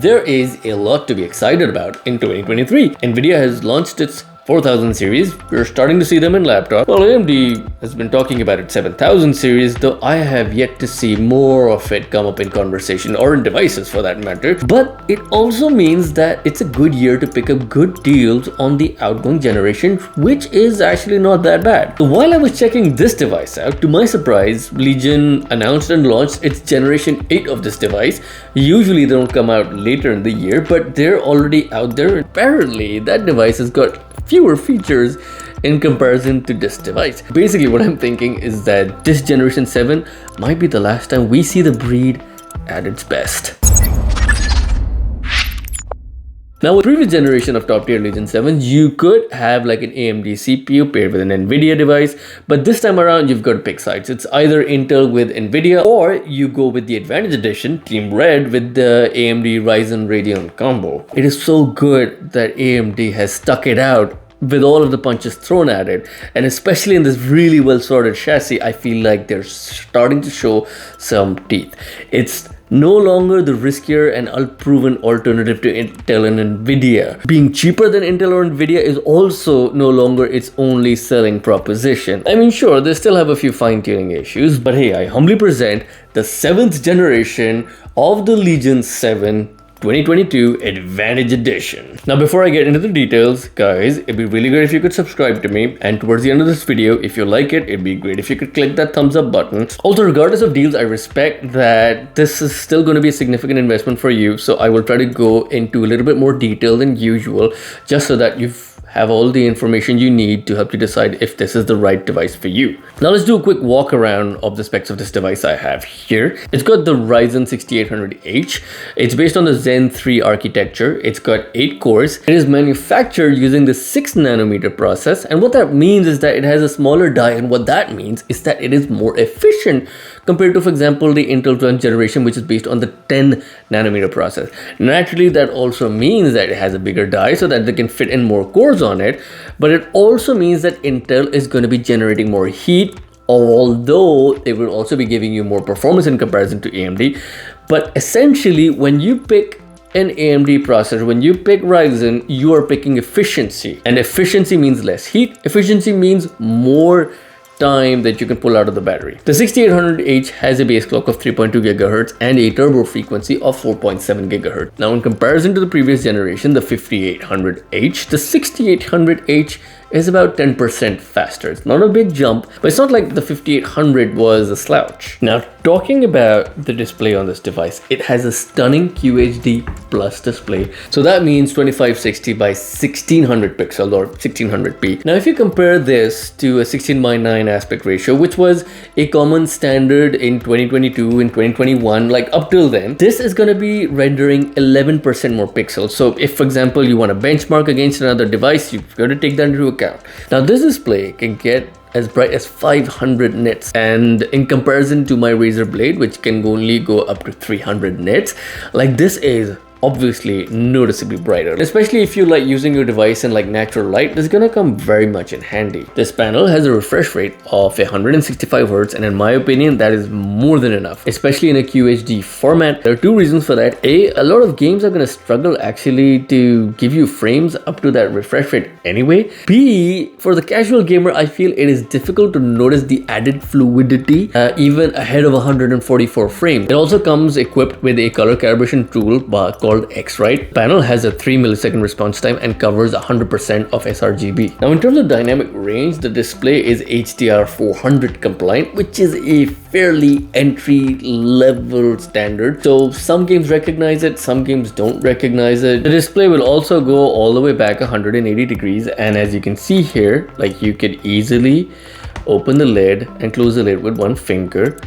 There is a lot to be excited about in 2023. Nvidia has launched its 4000 series. We're starting to see them in laptops. Well, AMD has been talking about its 7000 series, though I have yet to see more of it come up in conversation or in devices for that matter. But it also means that it's a good year to pick up good deals on the outgoing generation, which is actually not that bad. So while I was checking this device out, to my surprise, Legion announced and launched its generation 8 of this device. Usually they don't come out later in the year, but they're already out there. Apparently that device has got fewer features in comparison to this device. Basically what I'm thinking is that this generation 7 might be the last time we see the breed at its best. Now with previous generation of top tier Legion 7, you could have like an AMD CPU paired with an Nvidia device, but this time around you've got to pick sides. It's either Intel with Nvidia, or you go with the Advantage Edition, Team Red, with the AMD Ryzen Radeon combo. It is so good that AMD has stuck it out with all of the punches thrown at it, and especially in this really well sorted chassis, I feel like they're starting to show some teeth. It's no longer the riskier and unproven alternative to Intel and Nvidia. Being cheaper than Intel or Nvidia is also no longer its only selling proposition. I mean, sure, they still have a few fine-tuning issues, but hey, I humbly present the 7th generation of the Legion 7 2022 Advantage Edition. Now before I get into the details, guys, it'd be really great if you could subscribe to me, and towards the end of this video, if you like it, it'd be great if you could click that thumbs up button. Also, regardless of deals, I respect that this is still going to be a significant investment for you, so I will try to go into a little bit more detail than usual, just so that you have all the information you need to help you decide if this is the right device for you. Now let's do a quick walk around of the specs of this device I have here. It's got the Ryzen 6800H. It's based on the Zen 3 architecture. It's got 8 cores. It is manufactured using the 6nm process, and what that means is that it has a smaller die, and what that means is that it is more efficient compared to, for example, the Intel 12th generation, which is based on the 10nm process. Naturally, that also means that it has a bigger die so that they can fit in more cores on it, but it also means that Intel is going to be generating more heat, although they will also be giving you more performance in comparison to AMD. But essentially, when you pick an AMD processor, when you pick Ryzen, you are picking efficiency, and efficiency means less heat. Efficiency means more time that you can pull out of the battery. The 6800H has a base clock of 3.2 GHz and a turbo frequency of 4.7 GHz. Now in comparison to the previous generation, the 5800H, the 6800H is about 10% faster. It's not a big jump, but it's not like the 5800 was a slouch. Now talking about the display on this device, it has a stunning QHD plus display. So that means 2560 by 1600 pixel or 1600p. Now if you compare this to a 16:9 aspect ratio, which was a common standard in 2022 and 2021, like up till then, this is going to be rendering 11% more pixels. So if, for example, you want to benchmark against another device, you've got to take that into account. Now this display can get as bright as 500 nits, and in comparison to my Razer Blade, which can only go up to 300 nits, like this is obviously noticeably brighter. Especially if you like using your device in like natural light, this is gonna come very much in handy. This panel has a refresh rate of 165 Hz, and in my opinion that is more than enough, especially in a QHD format. There are two reasons for that. A lot of games are gonna struggle actually to give you frames up to that refresh rate anyway. B, for the casual gamer, I feel it is difficult to notice the added fluidity even ahead of 144 frames. It also comes equipped with a color calibration tool called X-Rite. Panel has a 3 millisecond response time and covers 100% of sRGB. Now in terms of dynamic range, the display is HDR 400 compliant, which is a fairly entry level standard. So some games recognize it, some games don't recognize it. The display will also go all the way back 180 degrees, and as you can see here, like you could easily open the lid and close the lid with one finger.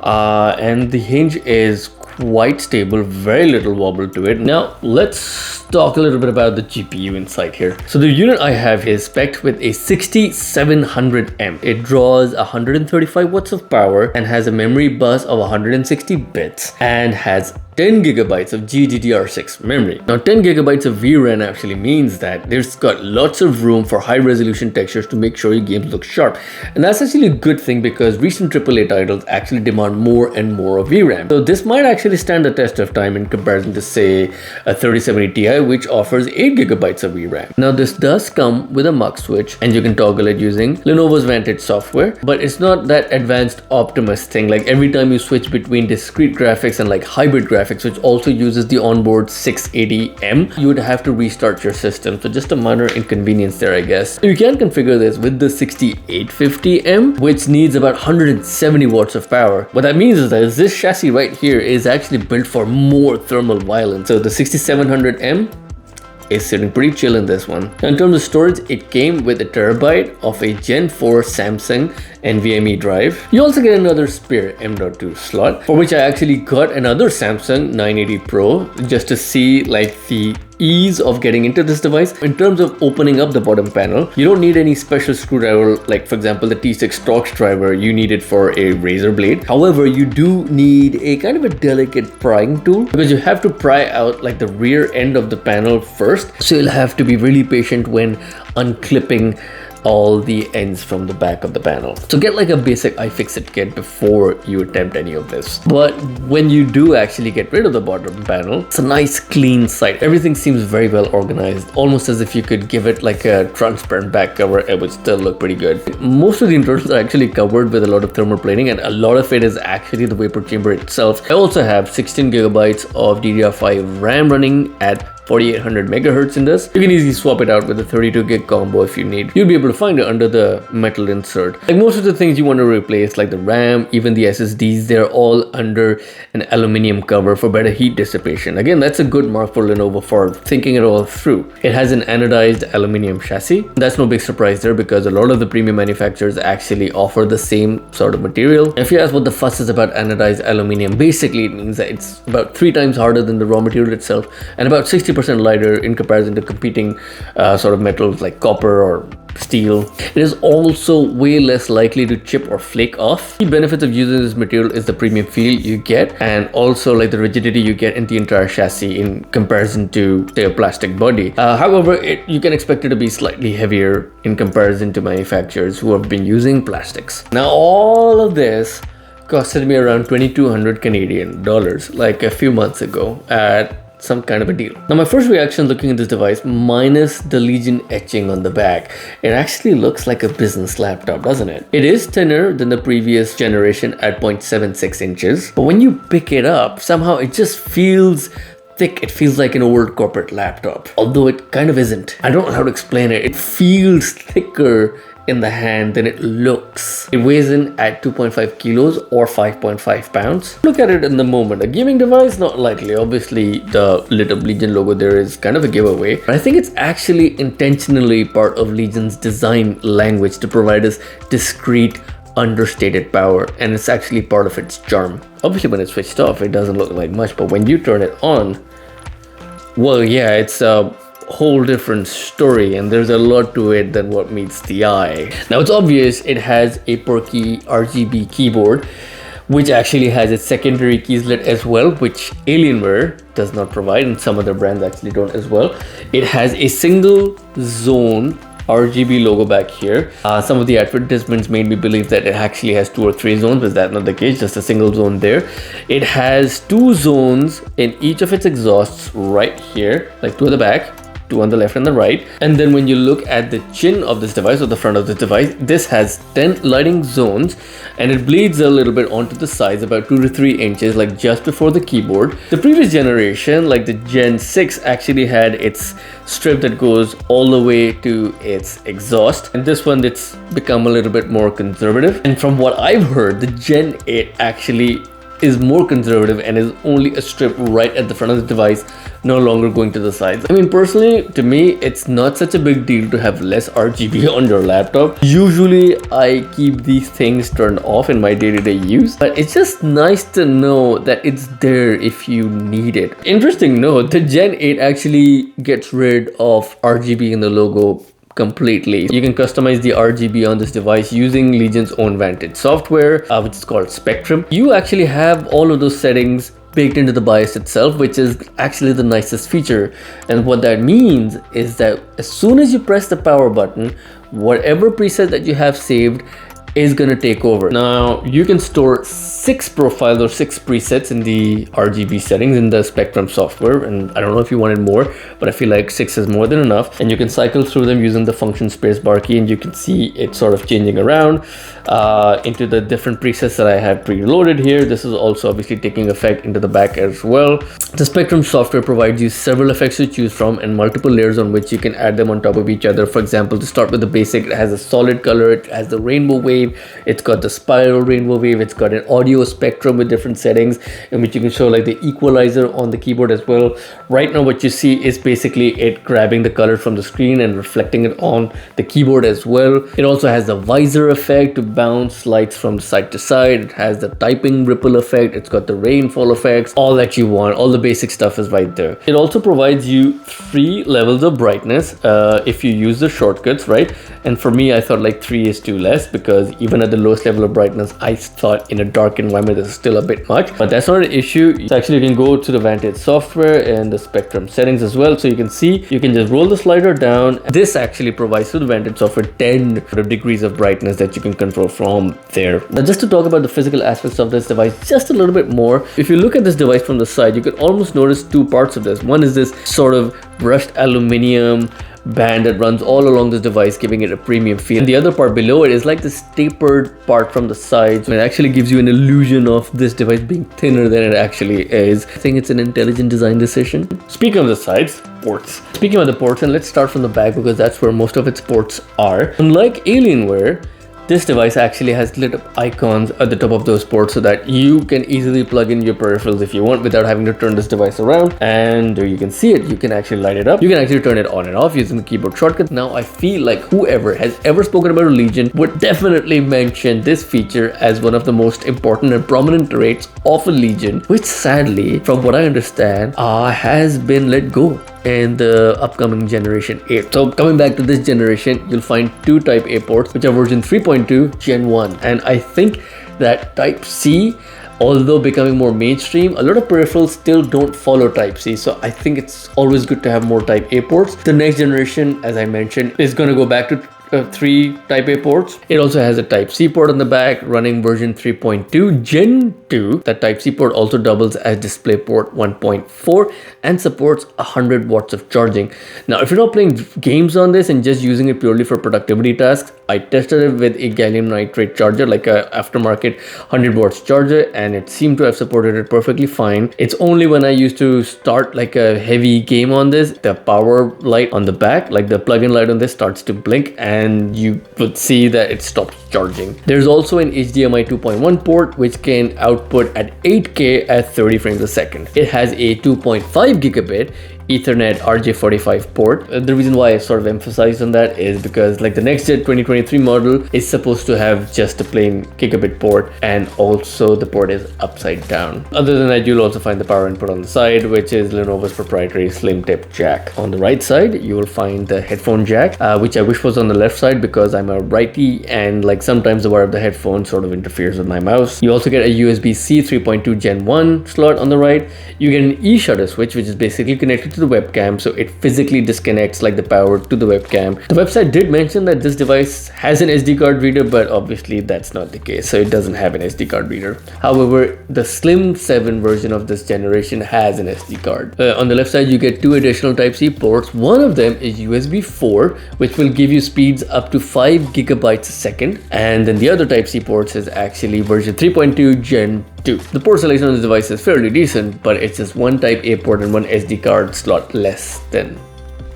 And the hinge is quite stable, very little wobble to it. Now let's talk a little bit about the GPU inside here. So the unit I have is spec'd with a 6700M. It draws 135 watts of power and has a memory bus of 160 bits and has 10 gigabytes of GDDR6 memory. Now 10 gigabytes of VRAM actually means that there's got lots of room for high resolution textures to make sure your games look sharp. And that's actually a good thing because recent AAA titles actually demand more and more of VRAM. So this might actually stand the test of time in comparison to say a 3070 Ti, which offers 8 gigabytes of VRAM. Now this does come with a mux switch and you can toggle it using Lenovo's Vantage software, but it's not that advanced Optimus thing. Like every time you switch between discrete graphics and like hybrid graphics, which also uses the onboard 680M, you would have to restart your system. So just a minor inconvenience there, I guess. You can configure this with the 6850M, which needs about 170 watts of power. What that means is that this chassis right here is actually built for more thermal violence. So the 6700M is sitting pretty chill in this one. Now, in terms of storage, it came with a terabyte of a Gen 4 Samsung NVMe drive. You also get another spare M.2 slot, for which I actually got another Samsung 980 Pro just to see like the ease of getting into this device. In terms of opening up the bottom panel, you don't need any special screwdriver like for example the T6 Torx driver you needed for a razor blade. However, you do need a kind of a delicate prying tool because you have to pry out like the rear end of the panel first. So you'll have to be really patient when unclipping all the ends from the back of the panel. So get like a basic iFixit kit before you attempt any of this. But when you do actually get rid of the bottom panel, it's a nice clean sight. Everything seems very well organized, almost as if you could give it like a transparent back cover. It would still look pretty good. Most of the internals are actually covered with a lot of thermal plating, and a lot of it is actually the vapor chamber itself. I also have 16 gigabytes of DDR5 RAM running at 4800 megahertz in this. You can easily swap it out with a 32 gig combo if you need. You'll be able to find it under the metal insert. Like most of the things you want to replace, like the RAM, even the SSDs, they're all under an aluminum cover for better heat dissipation. Again, that's a good mark for Lenovo for thinking it all through. It has an anodized aluminum chassis. That's no big surprise there because a lot of the premium manufacturers actually offer the same sort of material. If you ask what the fuss is about anodized aluminum, basically it means that it's about 3 times harder than the raw material itself and about 60% lighter in comparison to competing sort of metals like copper or steel. It is also way less likely to chip or flake off. The benefits of using this material is the premium feel you get and also like the rigidity you get in the entire chassis in comparison to say a plastic body. However, you can expect it to be slightly heavier in comparison to manufacturers who have been using plastics. Now all of this costed me around 2200 Canadian dollars like a few months ago at some kind of a deal. Now my first reaction looking at this device, minus the Legion etching on the back, it actually looks like a business laptop, doesn't it? It is thinner than the previous generation at 0.76 inches, but when you pick it up, somehow it just feels thick. It feels like an old corporate laptop, although it kind of isn't. I don't know how to explain it. It feels thicker in the hand than it looks. It weighs in at 2.5 kilos or 5.5 pounds. Look at it in the moment. A gaming device? Not likely. Obviously, the lit up Legion logo there is kind of a giveaway. But I think it's actually intentionally part of Legion's design language to provide us discrete, understated power, and it's actually part of its charm. Obviously, when it's switched off, it doesn't look like much, but when you turn it on, well, yeah, it's a whole different story and there's a lot to it than what meets the eye. Now it's obvious it has a perky RGB keyboard, which actually has its secondary keys lit as well, which Alienware does not provide and some other brands actually don't as well. It has a single zone RGB logo back here. Some of the advertisements made me believe that it actually has 2 or 3 zones, but that's not the case, just a single zone there. It has 2 zones in each of its exhausts right here, like 2 at the back, 2 on the left and the right. And then when you look at the chin of this device or the front of this device, this has 10 lighting zones and it bleeds a little bit onto the sides about 2 to 3 inches, like just before the keyboard. The previous generation, like the Gen 6, actually had its strip that goes all the way to its exhaust, and this one it's become a little bit more conservative. And from what I've heard, the Gen 8 actually is more conservative and is only a strip right at the front of the device, no longer going to the sides. I mean, personally, to me, it's not such a big deal to have less RGB on your laptop. Usually, I keep these things turned off in my day-to-day use, but it's just nice to know that it's there if you need it. Interesting note, the Gen 8 actually gets rid of RGB in the logo completely. You can customize the RGB on this device using Legion's own Vantage software, which is called Spectrum. You actually have all of those settings baked into the BIOS itself, which is actually the nicest feature. And what that means is that as soon as you press the power button, whatever preset that you have saved is going to take over. Now you can store 6 profiles or 6 presets in the RGB settings in the Spectrum software, and I don't know if you wanted more, but I feel like 6 is more than enough. And you can cycle through them using the function spacebar key, and you can see it sort of changing around into the different presets that I have preloaded here. This is also obviously taking effect into the back as well. The Spectrum software provides you several effects to choose from and multiple layers on which you can add them on top of each other. For example, to start with the basic, it has a solid color, it has the rainbow wave, it's got the spiral rainbow wave, it's got an audio spectrum with different settings in which you can show like the equalizer on the keyboard as well. Right now what you see is basically it grabbing the color from the screen and reflecting it on the keyboard as well. It also has the visor effect to bounce lights from side to side. It has the typing ripple effect, it's got the rainfall effects, all that you want, all the basic stuff is right there. It also provides you 3 levels of brightness if you use the shortcuts, right? And for me, I thought like 3 is too less, because even at the lowest level of brightness, I thought in a dark environment this is still a bit much, but that's not an issue. So actually you can go to the Vantage software and the Spectrum settings as well. So you can see, you can just roll the slider down. This actually provides to the Vantage software 10 degrees of brightness that you can control from there. Now just to talk about the physical aspects of this device just a little bit more, if you look at this device from the side, you can almost notice 2 parts of this. One is this sort of brushed aluminum band that runs all along this device, giving it a premium feel. And the other part below it is like this tapered part from the sides, and it actually gives you an illusion of this device being thinner than it actually is. I think it's an intelligent design decision. Speaking of the sides, ports. Speaking of the ports, and let's start from the back because that's where most of its ports are. Unlike Alienware, this device actually has lit up icons at the top of those ports so that you can easily plug in your peripherals if you want without having to turn this device around. And you can see it, you can actually light it up. You can actually turn it on and off using the keyboard shortcut. Now I feel like whoever has ever spoken about a Legion would definitely mention this feature as one of the most important and prominent traits of a Legion, which sadly, from what I understand, has been let go in the upcoming generation 8. So coming back to this generation, you'll find 2 Type A ports, which are version 3.2 Gen 1. And I think that Type C, although becoming more mainstream, a lot of peripherals still don't follow Type C. So I think it's always good to have more Type A ports. The next generation, as I mentioned, is going to go back to 3 Type A ports. It also has a Type C port on the back running version 3.2 Gen 2. That Type C port also doubles as DisplayPort 1.4 and supports 100 watts of charging. Now, if you're not playing games on this and just using it purely for productivity tasks, I tested it with a gallium nitride charger, like a aftermarket 100 watts charger, and it seemed to have supported it perfectly fine. It's only when I used to start like a heavy game on this, the power light on the back, like the plug-in light on this, starts to blink and you would see that it stops charging. There's also an HDMI 2.1 port which can output at 8K at 30 frames a second. It has a 2.5 gigabit Ethernet RJ45 port. The reason why I sort of emphasized on that is because like the next gen 2023 model is supposed to have just a plain gigabit port, and also the port is upside down. Other than that, you'll also find the power input on the side, which is Lenovo's proprietary slim tip jack. On the right side, you will find the headphone jack, which I wish was on the left side because I'm a righty and like sometimes the wire of the headphone sort of interferes with my mouse. You also get a USB-C 3.2 Gen 1 slot on the right. You get an e-shutter switch, which is basically connected to the webcam, so it physically disconnects like the power to the webcam. The website did mention that this device has an SD card reader, but obviously that's not the case, so it doesn't have an SD card reader. However, the Slim 7 version of this generation has an SD card. On the left side, you get 2 additional Type-C ports. One of them is USB 4, which will give you speeds up to 5 gigabytes a second, and then the other Type-C ports is actually version 3.2 Gen 2. The port selection on this device is fairly decent, but it's just 1 Type A port and 1 SD card slot less than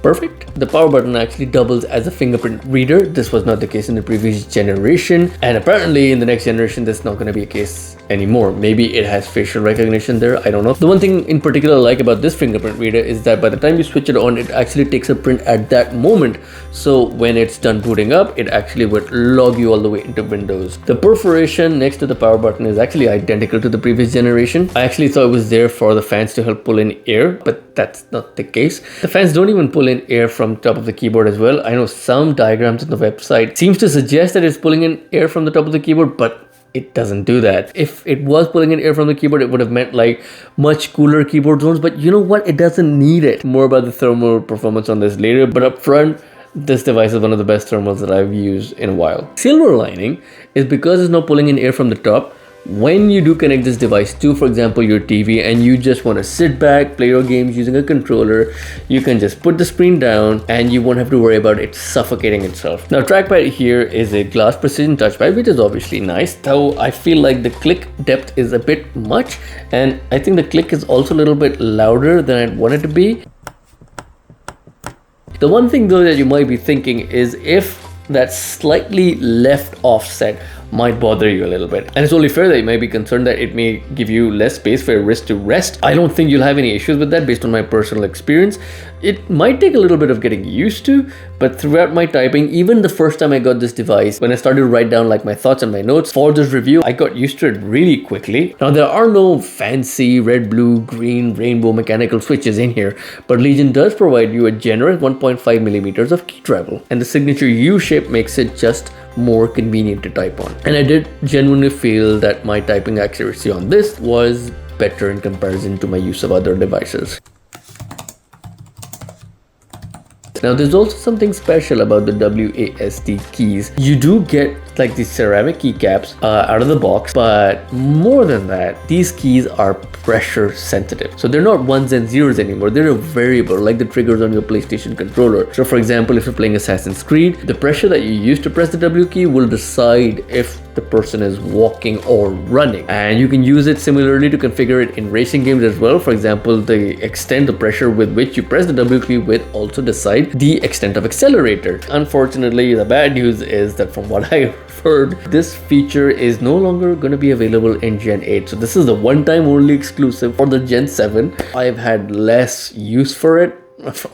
perfect. The power button actually doubles as a fingerprint reader. This was not the case in the previous generation, and apparently in the next generation that's not going to be a case anymore. Maybe it has facial recognition there, I don't know. The one thing in particular I like about this fingerprint reader is that by the time you switch it on, it actually takes a print at that moment. So when it's done booting up, it actually would log you all the way into Windows. The perforation next to the power button is actually identical to the previous generation. I actually thought it was there for the fans to help pull in air, but that's not the case. The fans don't even pull in air from top of the keyboard as well. I know some diagrams on the website seems to suggest that it's pulling in air from the top of the keyboard, but it doesn't do that. If it was pulling in air from the keyboard, it would have meant like much cooler keyboard zones, but you know what? It doesn't need it. More about the thermal performance on this later, but up front, this device is one of the best thermals that I've used in a while. Silver lining is because it's not pulling in air from the top. When you do connect this device to, for example, your TV and you just want to sit back, play your games using a controller, you can just put the screen down and you won't have to worry about it suffocating itself. Now, trackpad here is a glass precision touchpad, which is obviously nice, though I feel like the click depth is a bit much, and I think the click is also a little bit louder than I'd want it to be. The one thing though that you might be thinking is if that slightly left offset might bother you a little bit, and it's only fair that you may be concerned that it may give you less space for your wrist to rest. I don't think you'll have any issues with that based on my personal experience. It might take a little bit of getting used to, but throughout my typing, even the first time I got this device, when I started to write down like my thoughts and my notes for this review, I got used to it really quickly. Now, there are no fancy red, blue, green, rainbow mechanical switches in here, but Legion does provide you a generous 1.5 millimeters of key travel, and the signature U shape makes it just more convenient to type on. And I did genuinely feel that my typing accuracy on this was better in comparison to my use of other devices. Now, there's also something special about the WASD keys. You do get like these ceramic keycaps out of the box, but more than that, these keys are pressure sensitive. So they're not ones and zeros anymore. They're a variable, like the triggers on your PlayStation controller. So for example, if you're playing Assassin's Creed, the pressure that you use to press the W key will decide if the person is walking or running. And you can use it similarly to configure it in racing games as well. For example, the extent of pressure with which you press the W key will also decide the extent of accelerator. Unfortunately, the bad news is that from what I heard, this feature is no longer going to be available in Gen 8. So this is the one-time only exclusive for the Gen 7. I've had less use for it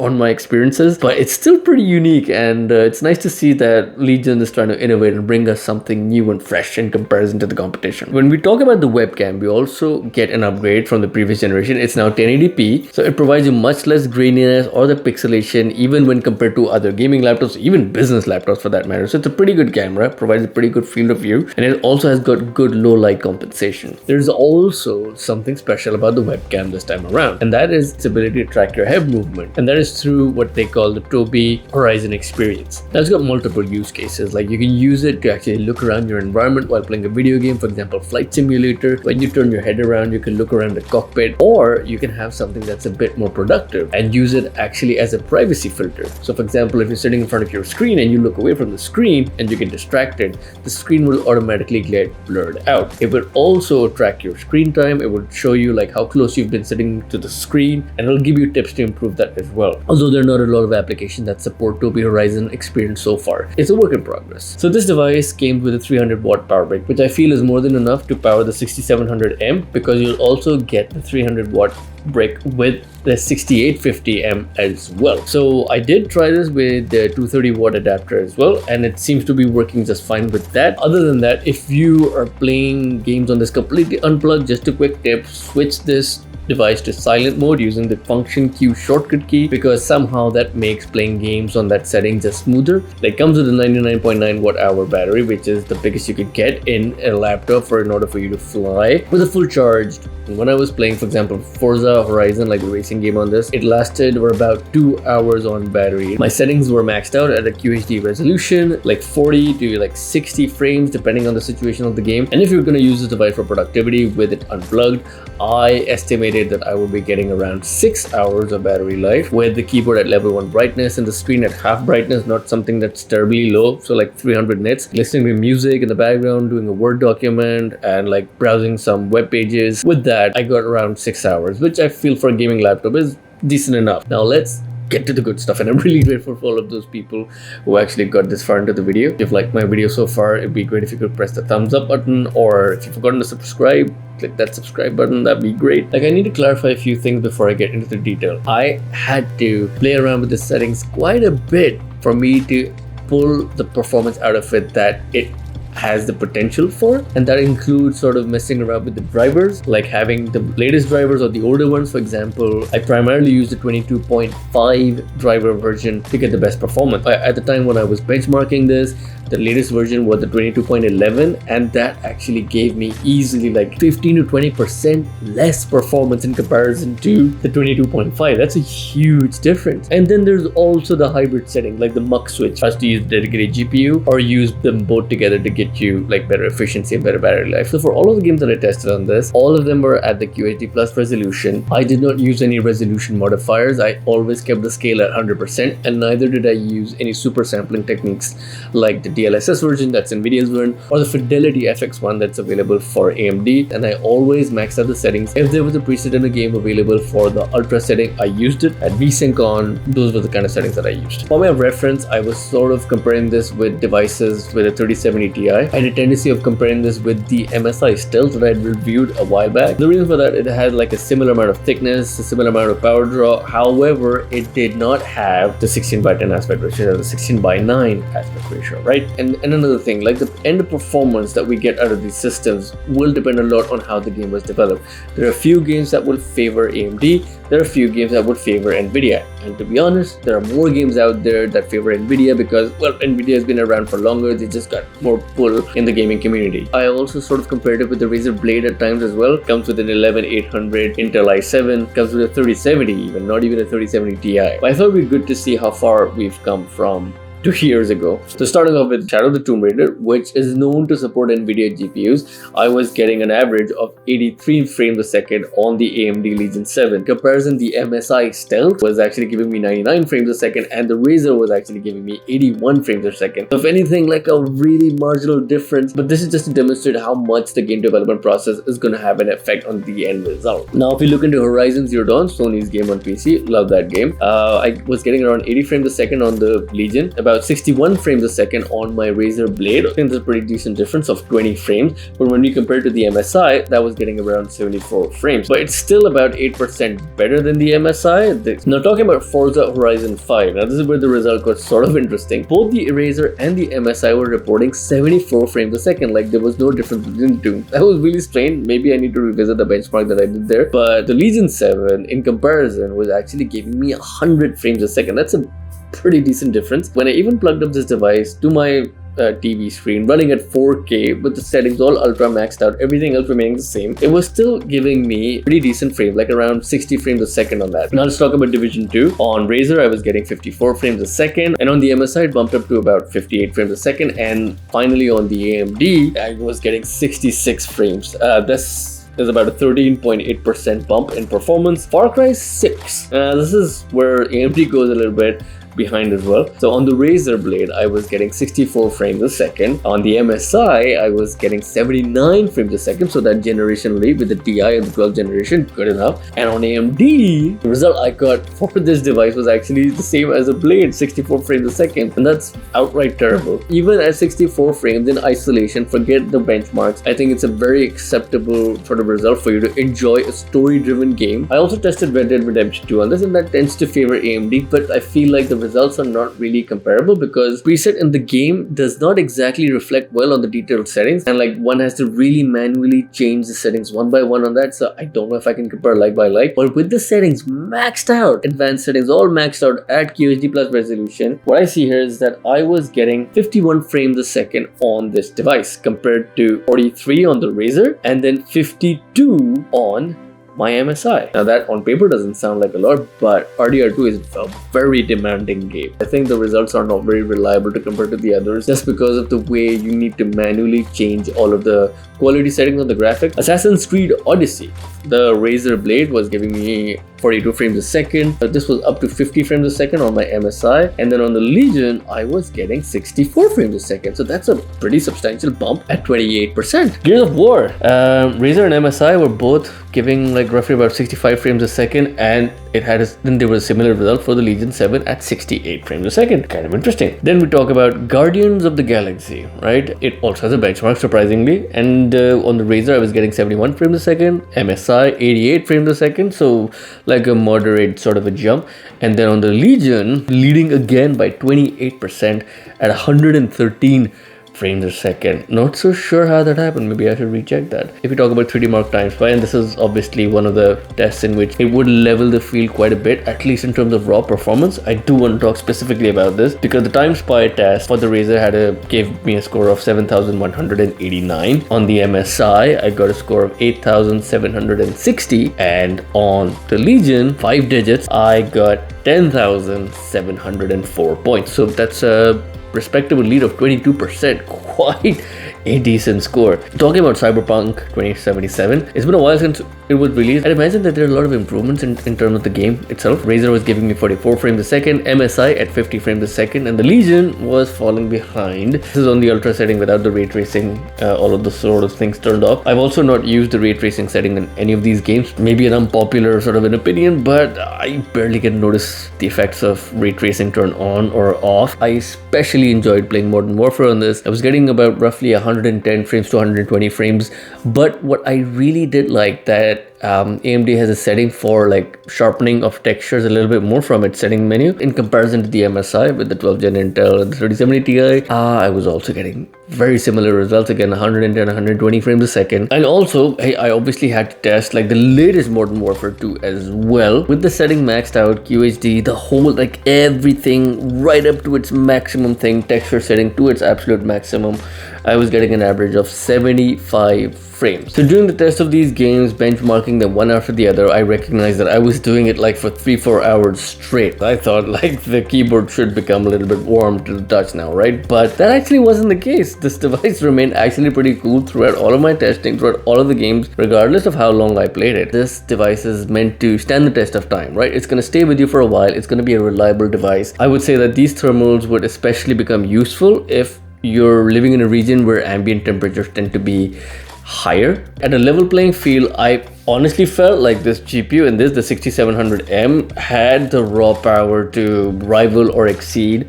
on my experiences, but it's still pretty unique, and it's nice to see that Legion is trying to innovate and bring us something new and fresh in comparison to the competition. When we talk about the webcam, we also get an upgrade from the previous generation. It's now 1080p, so it provides you much less graininess or the pixelation even when compared to other gaming laptops, even business laptops for that matter. So it's a pretty good camera, provides a pretty good field of view, and it also has got good low light compensation. There's also something special about the webcam this time around, and that is its ability to track your head movement. And that is through what they call the Tobii Horizon experience. Now, it's got multiple use cases. Like, you can use it to actually look around your environment while playing a video game, for example, Flight Simulator. When you turn your head around, you can look around the cockpit, or you can have something that's a bit more productive and use it actually as a privacy filter. So for example, if you're sitting in front of your screen and you look away from the screen and you get distracted, the screen will automatically get blurred out. It will also track your screen time. It will show you like how close you've been sitting to the screen, and it'll give you tips to improve that as well. Although there are not a lot of applications that support Tobii Horizon experience so far. It's a work in progress. So this device came with a 300 watt power brick, which I feel is more than enough to power the 6700M, because you'll also get the 300 watt brick with the 6850M as well. So I did try this with the 230 watt adapter as well, and it seems to be working just fine with that. Other than that, if you are playing games on this completely unplugged, just a quick tip, switch this device to silent mode using the function Q shortcut key, because somehow that makes playing games on that setting just smoother. It comes with a 99.9 watt hour battery, which is the biggest you could get in a laptop in order for you to fly with a full charge. When I was playing, for example, Forza Horizon, like the racing game on this, it lasted for about 2 hours on battery. My settings were maxed out at a QHD resolution, like 40 to like 60 frames depending on the situation of the game. And if you're going to use this device for productivity with it unplugged, I estimated that I would be getting around 6 hours of battery life with the keyboard at level 1 brightness and the screen at half brightness, not something that's terribly low, so like 300 nits, listening to music in the background, doing a Word document, and like browsing some web pages. With that, I got around 6 hours, which I feel for a gaming laptop is decent enough. Now let's get to the good stuff, and I'm really grateful for all of those people who actually got this far into the video. If you've liked my video so far, it'd be great if you could press the thumbs up button, or if you've forgotten to subscribe, click that subscribe button. That'd be great. Like, I need to clarify a few things before I get into the detail. I had to play around with the settings quite a bit for me to pull the performance out of it that it has the potential for, and that includes sort of messing around with the drivers, like having the latest drivers or the older ones. For example, I primarily use the 22.5 driver version to get the best performance. At the time when I was benchmarking this, the latest version was the 22.11, and that actually gave me easily like 15 to 20% less performance in comparison to the 22.5. That's a huge difference. And then there's also the hybrid setting, like the muck switch, has to use dedicated GPU or use them both together to get you like better efficiency and better battery life. So for all of the games that I tested on this, all of them were at the QHD plus resolution. I did not use any resolution modifiers. I always kept the scale at 100%, and neither did I use any super sampling techniques like the DLSS version, that's Nvidia's version, or the Fidelity FX one that's available for AMD. And I always maxed out the settings. If there was a preset in a game available for the ultra setting, I used it. At VSync on, those were the kind of settings that I used. For my reference, I was sort of comparing this with devices with a 3070 Ti. I had a tendency of comparing this with the MSI Stealth that I had reviewed a while back. The reason for that, it had like a similar amount of thickness, a similar amount of power draw. However, it did not have the 16:10 aspect ratio or the 16:9 aspect ratio, right? And another thing, like the end performance that we get out of these systems will depend a lot on how the game was developed. There are a few games that will favor AMD, there are a few games that would favor Nvidia. And to be honest, there are more games out there that favor Nvidia because, well, Nvidia has been around for longer, they just got more pull in the gaming community. I also sort of compared it with the Razer Blade at times as well. It comes with an 11800 Intel i7, comes with a 3070 even, not even a 3070 Ti. But I thought it'd be good to see how far we've come from 2 years ago. So starting off with Shadow the Tomb Raider, which is known to support Nvidia GPUs, I was getting an average of 83 frames a second on the AMD Legion 7. In comparison, the MSI Stealth was actually giving me 99 frames a second, and the Razer was actually giving me 81 frames a second. So if anything, like a really marginal difference, but this is just to demonstrate how much the game development process is going to have an effect on the end result. Now, if you look into Horizon Zero Dawn, Sony's game on PC, love that game. I was getting around 80 frames a second on the Legion, about 61 frames a second on my Razer Blade. I think there's a pretty decent difference of 20 frames, but when we compare to the MSI, that was getting around 74 frames, but it's still about 8% better than the MSI. Now talking about Forza Horizon 5, now this is where the result got sort of interesting. Both the Razer and the MSI were reporting 74 frames a second, like there was no difference between the two. That was really strange. Maybe I need to revisit the benchmark that I did there, but the Legion 7 in comparison was actually giving me 100 frames a second. That's a pretty decent difference. When I even plugged up this device to my TV screen running at 4K with the settings all ultra maxed out, everything else remaining the same, it was still giving me pretty decent frames, like around 60 frames a second on that. Now let's talk about Division 2. On Razer, I was getting 54 frames a second, and on the MSI it bumped up to about 58 frames a second, and finally on the AMD, I was getting 66 frames. This is about a 13.8% bump in performance. Far Cry 6. This is where AMD goes a little bit behind as well. So on the Razer Blade, I was getting 64 frames a second. On the MSI, I was getting 79 frames a second. So that generation leap with the Ti and the 12th generation, good enough. And on AMD, the result I got for this device was actually the same as a Blade, 64 frames a second. And that's outright terrible. Even at 64 frames in isolation, forget the benchmarks, I think it's a very acceptable sort of result for you to enjoy a story-driven game. I also tested Red Dead Redemption 2 on this, and that tends to favor AMD, but I feel like the results are not really comparable because preset in the game does not exactly reflect well on the detailed settings, and like one has to really manually change the settings one by one on that. So I don't know if I can compare like by like, but with the settings maxed out, advanced settings all maxed out at QHD plus resolution, what I see here is that I was getting 51 frames a second on this device compared to 43 on the Razer and then 52 on my MSI. Now that on paper doesn't sound like a lot, but RDR2 is a very demanding game. I think the results are not very reliable to compare to the others just because of the way you need to manually change all of the quality settings on the graphics. Assassin's Creed Odyssey, the Razer Blade was giving me 42 frames a second, but this was up to 50 frames a second on my MSI, and then on the Legion I was getting 64 frames a second, so that's a pretty substantial bump at 28%. Gears of War, Razer and MSI were both giving like roughly about 65 frames a second, and then there was a similar result for the Legion 7 at 68 frames a second. Kind of interesting. Then we talk about Guardians of the Galaxy, right? It also has a benchmark surprisingly, and on the Razer I was getting 71 frames a second, MSI 88 frames a second, so like a moderate sort of a jump. And then on the Legion, leading again by 28% at 113 frames a second. Not so sure how that happened. Maybe I should recheck that. If we talk about 3D Mark Timespy, and this is obviously one of the tests in which it would level the field quite a bit, at least in terms of raw performance. I do want to talk specifically about this because the Timespy test for the Razer gave me a score of 7,189. On the MSI, I got a score of 8,760, and on the Legion, 5 digits, I got 10,704 points. So that's a respectable lead of 22%. Quite a decent score. Talking about Cyberpunk 2077, it's been a while since it was released. I'd imagine that there are a lot of improvements in terms of the game itself. Razer was giving me 44 frames a second, MSI at 50 frames a second, and the Legion was falling behind. This is on the ultra setting without the ray tracing, all of the sort of things turned off. I've also not used the ray tracing setting in any of these games. Maybe an unpopular sort of an opinion, but I barely can notice the effects of ray tracing turned on or off. I especially enjoyed playing Modern Warfare on this. I was getting about roughly 110 frames to 120 frames, but what I really did like that AMD has a setting for like sharpening of textures a little bit more from its setting menu in comparison to the MSI with the 12th gen Intel and the 3070 Ti. I was also getting very similar results, again 110 120 frames a second. And also, hey, I obviously had to test like the latest Modern Warfare 2 as well with the setting maxed out, QHD, the whole like everything right up to its maximum thing, texture setting to its absolute maximum. I was getting an average of 75 frames. So during the test of these games, benchmarking them one after the other, I recognized that I was doing it like for 3-4 hours straight. I thought like the keyboard should become a little bit warm to the touch now, right? But that actually wasn't the case. This device remained actually pretty cool throughout all of my testing, throughout all of the games, regardless of how long I played it. This device is meant to stand the test of time, right? It's going to stay with you for a while. It's going to be a reliable device. I would say that these thermals would especially become useful if you're living in a region where ambient temperatures tend to be higher. At a level playing field, I honestly felt like this GPU and the 6700M had the raw power to rival or exceed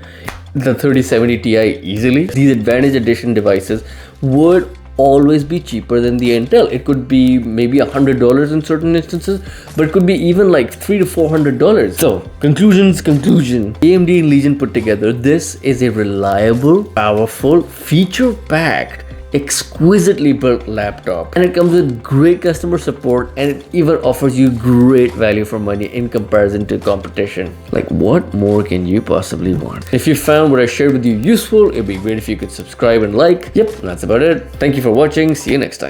the 3070 Ti easily. These Advantage Edition devices would always be cheaper than the Intel. It could be maybe $100 in certain instances, but it could be even like $300 to $400. So conclusion. AMD and Legion put together, this is a reliable, powerful, feature-packed, exquisitely built laptop, and it comes with great customer support, and it even offers you great value for money in comparison to competition. Like, what more can you possibly want? If you found what I shared with you useful, it'd be great if you could subscribe and like. Yep, that's about it. Thank you for watching. See you next time.